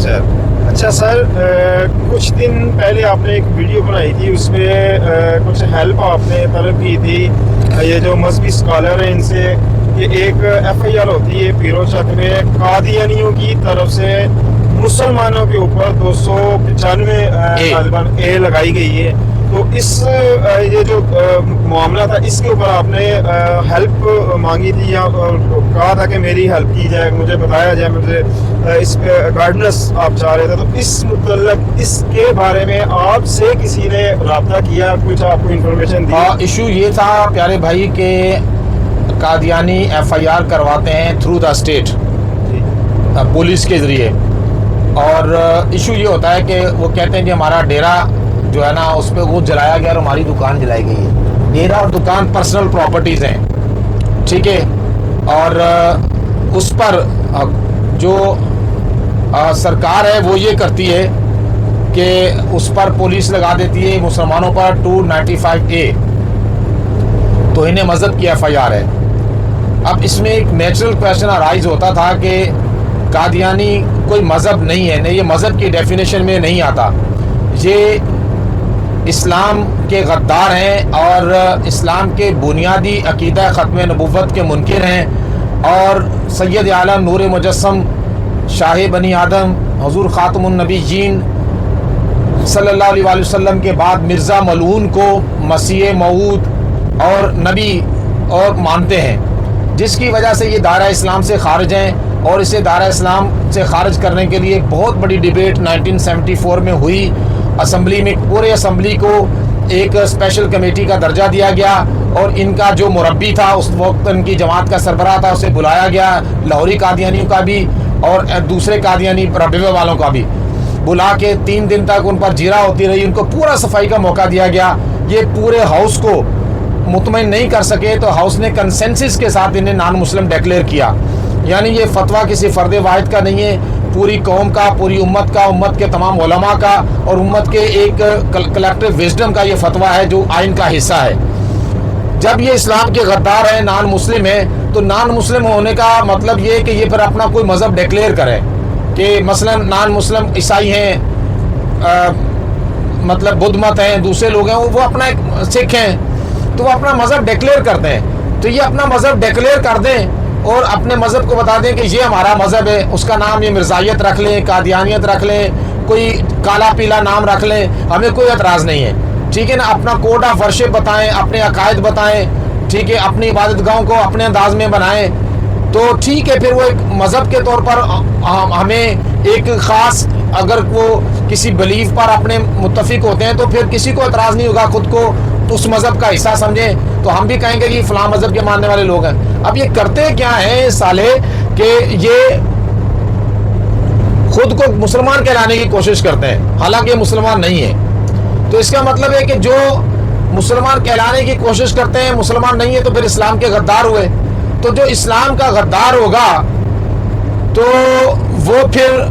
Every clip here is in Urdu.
سر. اچھا سر, کچھ دن پہلے آپ نے ایک ویڈیو بنائی تھی, اس میں کچھ ہیلپ آپ نے طلب کی تھی یہ جو مذہبی اسکالر ہیں ان سے, کہ ایک ایف آئی آر ہوتی ہے پیرو چک میں قادیانیوں کی طرف سے مسلمانوں کے اوپر 295 طالبان اے لگائی گئی ہے. تو اس یہ جو معاملہ تھا اس کے اوپر آپ نے ہیلپ مانگی تھی یا کہا تھا کہ میری ہیلپ کی جائے, مجھے بتایا جائے, مجھے اس پہ گائیڈنس آپ چاہ رہے تھے. تو اس متعلق اس کے بارے میں آپ سے کسی نے رابطہ کیا, کچھ آپ کو انفارمیشن دی؟ ایشو یہ تھا پیارے بھائی کہ قادیانی ایف آئی آر کرواتے ہیں تھرو دا اسٹیٹ پولیس کے ذریعے, اور ایشو یہ ہوتا ہے کہ وہ کہتے ہیں کہ ہمارا ڈیرا جو ہے نا اس پہ وہ جلایا گیا اور ہماری دکان جلائی گئی ہے. ڈیرا اور دکان پرسنل پراپرٹیز ہیں, ٹھیک ہے, اور اس پر جو سرکار ہے وہ یہ کرتی ہے کہ اس پر پولیس لگا دیتی ہے مسلمانوں پر 295A, تو انہیں مذہب کی ایف آئی آر ہے. اب اس میں ایک نیچرل کویشچن ارائز ہوتا تھا کہ قادیانی کوئی مذہب نہیں ہے, نہیں یہ مذہب کی ڈیفینیشن میں نہیں آتا, یہ اسلام کے غدار ہیں اور اسلام کے بنیادی عقیدہ ختم نبوت کے منکر ہیں, اور سید عالم نور مجسم شاہ بنی آدم حضور خاتم النبیین صلی اللہ علیہ وآلہ وسلم کے بعد مرزا ملعون کو مسیح موعود اور نبی اور مانتے ہیں, جس کی وجہ سے یہ دائرہ اسلام سے خارج ہیں. اور اسے دائرہ اسلام سے خارج کرنے کے لیے بہت بڑی ڈیبیٹ 1974 میں ہوئی اسمبلی میں. پورے اسمبلی کو ایک اسپیشل کمیٹی کا درجہ دیا گیا, اور ان کا جو مربی تھا اس وقت ان کی جماعت کا سربراہ تھا, اسے بلایا گیا, لاہوری قادیانیوں کا بھی اور دوسرے قادیانی ربیوہ والوں کا بھی بلا کے 3 دن تک ان پر جیرا ہوتی رہی, ان کو پورا صفائی کا موقع دیا گیا. یہ پورے ہاؤس کو مطمئن نہیں کر سکے تو ہاؤس نے کنسنسس کے ساتھ انہیں نان مسلم ڈیکلیئر کیا. یعنی یہ فتویٰ کسی فرد واحد کا نہیں ہے, پوری قوم کا, پوری امت کا, امت کے تمام علماء کا اور امت کے ایک کلیکٹیو وزڈم کا یہ فتویٰ ہے جو آئین کا حصہ ہے. جب یہ اسلام کے غدار ہیں, نان مسلم ہیں, تو نان مسلم ہونے کا مطلب یہ ہے کہ یہ پھر اپنا کوئی مذہب ڈیکلیئر کریں, کہ مثلا نان مسلم عیسائی ہیں, مطلب بدھ مت ہیں, دوسرے لوگ ہیں, وہ اپنا ایک سکھ ہیں, تو وہ اپنا مذہب ڈیکلیئر کرتے ہیں. تو یہ اپنا مذہب ڈیکلیئر کر دیں اور اپنے مذہب کو بتا دیں کہ یہ ہمارا مذہب ہے, اس کا نام یہ مرزائیت رکھ لیں, قادیانیت رکھ لیں, کوئی کالا پیلا نام رکھ لیں, ہمیں کوئی اعتراض نہیں ہے, ٹھیک ہے نا. اپنا کوڈ آف ورشپ بتائیں, اپنے عقائد بتائیں, ٹھیک ہے, اپنی عبادت گاہوں کو اپنے انداز میں بنائیں, تو ٹھیک ہے. پھر وہ ایک مذہب کے طور پر ہمیں ایک خاص, اگر وہ کسی بلیف پر اپنے متفق ہوتے ہیں تو پھر کسی کو اعتراض نہیں ہوگا, خود کو اس مذہب کا حصہ سمجھیں, تو ہم بھی کہیں گے کہ فلاں مذہب کے ماننے والے لوگ ہیں. اب یہ کرتے کیا ہیں سالے کہ یہ خود کو مسلمان کہلانے کی کوشش کرتے ہیں, حالانکہ یہ مسلمان نہیں ہے. تو اس کا مطلب ہے کہ جو مسلمان کہلانے کی کوشش کرتے ہیں مسلمان نہیں ہے, تو پھر اسلام کے غدار ہوئے. تو جو اسلام کا غدار ہوگا تو وہ پھر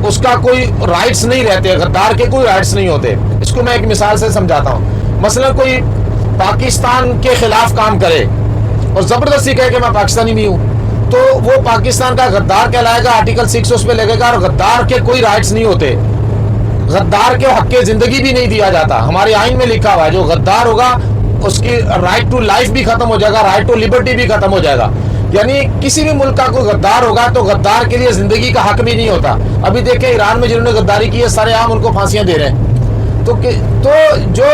اس کا کوئی رائٹس نہیں رہتے, غدار کے کوئی رائٹس نہیں ہوتے. اس کو میں ایک مثال سے سمجھاتا ہوں. مثلا کوئی پاکستان کے خلاف کام کرے اور زبردستی کہے کہ میں پاکستانی بھی ہوں, تو وہ پاکستان کا غدار کہلائے گا, آرٹیکل 6 اس پہ لگے گا, اور غدار کے کوئی رائٹس نہیں ہوتے, غدار کے حق زندگی بھی نہیں دیا جاتا. ہمارے آئین میں لکھا ہوا ہے جو غدار ہوگا اس کی رائٹ ٹو لائف بھی ختم ہو جائے گا, رائٹ ٹو لبرٹی بھی ختم ہو جائے گا. یعنی کسی بھی ملک کا کوئی غدار ہوگا تو غدار کے لیے زندگی کا حق بھی نہیں ہوتا. ابھی دیکھیں ایران میں جنہوں نے غداری کی ہے سارے عام ان کو پھانسیاں دے رہے ہیں. تو جو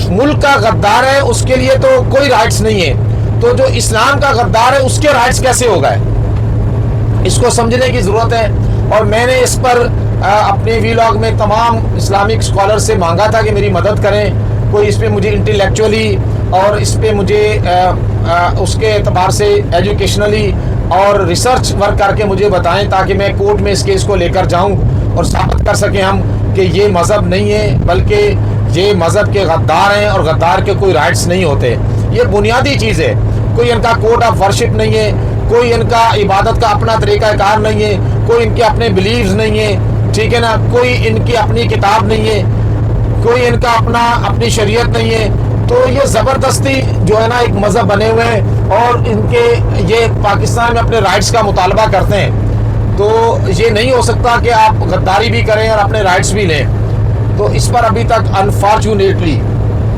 ملک کا غدار ہے اس کے لیے تو کوئی رائٹس نہیں ہے, تو جو اسلام کا غدار ہے اس کے رائٹس کیسے ہو گئے, اس کو سمجھنے کی ضرورت ہے. اور میں نے اس پر اپنے ویلاگ میں تمام اسلامک اسکالر سے مانگا تھا کہ میری مدد کریں, کوئی اس پہ مجھے انٹلیکچولی اور اس پہ مجھے اس کے اعتبار سے ایجوکیشنلی اور ریسرچ ورک کر کے مجھے بتائیں, تاکہ میں کورٹ میں اس کیس کو لے کر جاؤں اور ثابت کر سکیں ہم کہ یہ مذہب نہیں ہے بلکہ یہ مذہب کے غدار ہیں, اور غدار کے کوئی رائٹس نہیں ہوتے. یہ بنیادی چیز ہے. کوئی ان کا کوڈ آف ورشپ نہیں ہے, کوئی ان کا عبادت کا اپنا طریقہ کار نہیں ہے, کوئی ان کے اپنے بلیفز نہیں ہے, ٹھیک ہے نا, کوئی ان کی اپنی کتاب نہیں ہے, کوئی ان کا اپنی شریعت نہیں ہے. تو یہ زبردستی جو ہے نا ایک مذہب بنے ہوئے ہیں, اور ان کے یہ پاکستان میں اپنے رائٹس کا مطالبہ کرتے ہیں. تو یہ نہیں ہو سکتا کہ آپ غداری بھی کریں اور اپنے رائٹس بھی لیں. تو اس پر ابھی تک انفارچونیٹلی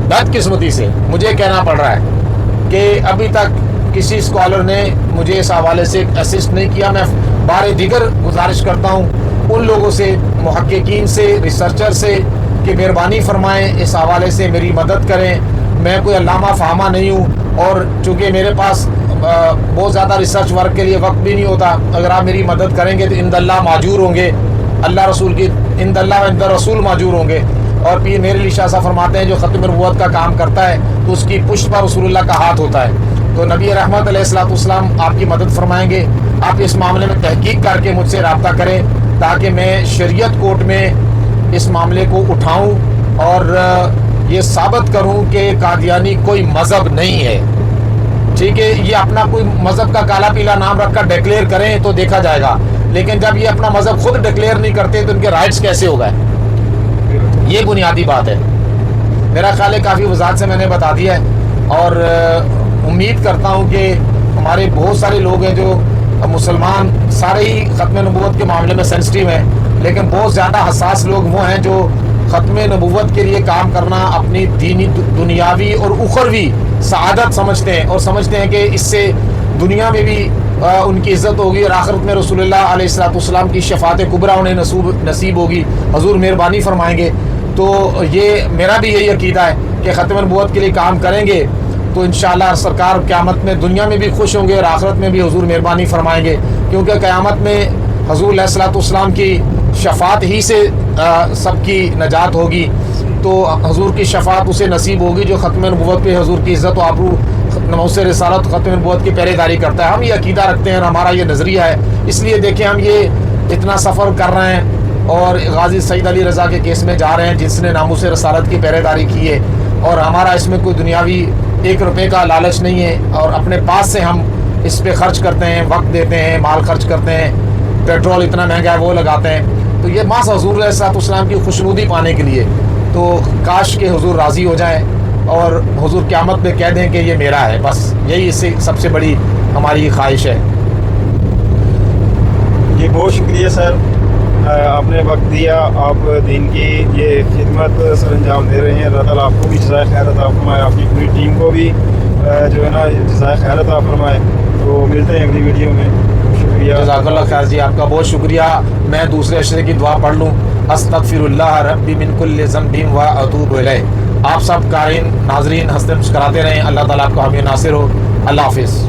بدقسمتی سے مجھے کہنا پڑ رہا ہے کہ ابھی تک کسی اسکالر نے مجھے اس حوالے سے اسسٹ نہیں کیا. میں بار دیگر گزارش کرتا ہوں ان لوگوں سے, محققین سے, ریسرچر سے کہ مہربانی فرمائیں اس حوالے سے میری مدد کریں. میں کوئی علامہ فہمہ نہیں ہوں اور چونکہ میرے پاس بہت زیادہ ریسرچ ورک کے لیے وقت بھی نہیں ہوتا. اگر آپ میری مدد کریں گے تو عند اللہ ماجور ہوں گے, اللہ رسول کی عند اللہ و عند رسول ماجور ہوں گے. اور پیر میرے علی شاہ صاحب فرماتے ہیں جو ختم نبوت کا کام کرتا ہے تو اس کی پشت پر رسول اللہ کا ہاتھ ہوتا ہے. تو نبی رحمت علیہ الصلوۃ والسلام آپ کی مدد فرمائیں گے. آپ اس معاملے میں تحقیق کر کے مجھ سے رابطہ کریں تاکہ میں شریعت کورٹ میں اس معاملے کو اٹھاؤں اور یہ ثابت کروں کہ قادیانی کوئی مذہب نہیں ہے. ٹھیک ہے, یہ اپنا کوئی مذہب کا کالا پیلا نام رکھ کر ڈکلیئر کریں تو دیکھا جائے گا, لیکن جب یہ اپنا مذہب خود ڈکلیئر نہیں کرتے تو ان کے رائٹس کیسے ہو گئے؟ یہ بنیادی بات ہے. میرا خیال ہے کافی وضاحت سے میں نے بتا دیا ہے اور امید کرتا ہوں کہ ہمارے بہت سارے لوگ ہیں جو مسلمان سارے ہی ختم نبوت کے معاملے میں سینسٹیو ہیں, لیکن بہت زیادہ حساس لوگ وہ ہیں جو ختم نبوت کے لیے کام کرنا اپنی دینی, دنیاوی اور اخروی سعادت سمجھتے ہیں اور سمجھتے ہیں کہ اس سے دنیا میں بھی ان کی عزت ہوگی اور آخرت میں رسول اللہ علیہ الصلوۃ والسلام کی شفاعت کبریٰ انہیں نصیب ہوگی. حضور مہربانی فرمائیں گے. تو یہ میرا بھی یہی عقیدہ ہے کہ ختم نبوت کے لیے کام کریں گے تو انشاءاللہ سرکار قیامت میں دنیا میں بھی خوش ہوں گے اور آخرت میں بھی حضور مہربانی فرمائیں گے, کیونکہ قیامت میں حضور علیہ الصلوۃ والسلام کی شفاعت ہی سے سب کی نجات ہوگی. تو حضور کی شفاعت اسے نصیب ہوگی جو ختم نبوت پہ حضور کی عزت و آبرو ناموس رسالت ختم نبوت کی پہرے داری کرتا ہے. ہم یہ عقیدہ رکھتے ہیں اور ہمارا یہ نظریہ ہے. اس لیے دیکھیں ہم یہ اتنا سفر کر رہے ہیں اور غازی سعید علی رضا کے کیس میں جا رہے ہیں جس نے ناموس رسالت کی پہرے داری کی ہے, اور ہمارا اس میں کوئی دنیاوی 1 روپے کا لالچ نہیں ہے اور اپنے پاس سے ہم اس پہ خرچ کرتے ہیں, وقت دیتے ہیں, مال خرچ کرتے ہیں, پیٹرول اتنا مہنگا ہے وہ لگاتے ہیں. تو یہ ماس حضور علیہ الصلوۃ والسلام کی خوشنودی پانے کے لیے. تو کاش کہ حضور راضی ہو جائیں اور حضور قیامت میں کہہ دیں کہ یہ میرا ہے. بس یہی اس سے سب سے بڑی ہماری خواہش ہے. جی بہت شکریہ سر, آپ نے وقت دیا, آپ دین کی یہ خدمت سر انجام دے رہے ہیں. اللہ تعالیٰ آپ کو بھی جزائے خیر عطا فرمائے, آپ کی پوری ٹیم کو بھی جو ہے نا جزائے خیر عطا فرمائے. تو ملتے ہیں اگلی ویڈیو میں. شکریہ, جزاک اللہ خیر جی, آپ کا بہت شکریہ. میں دوسرے اشرے کی دعا پڑھ لوں. استغفر اللہ ربی من کل ذنب و اتوب الیہ. آپ سب قارئین ناظرین ہنستے مسکراتے رہیں. اللہ تعالیٰ آپ کو حامی ناصر ہو. اللہ حافظ.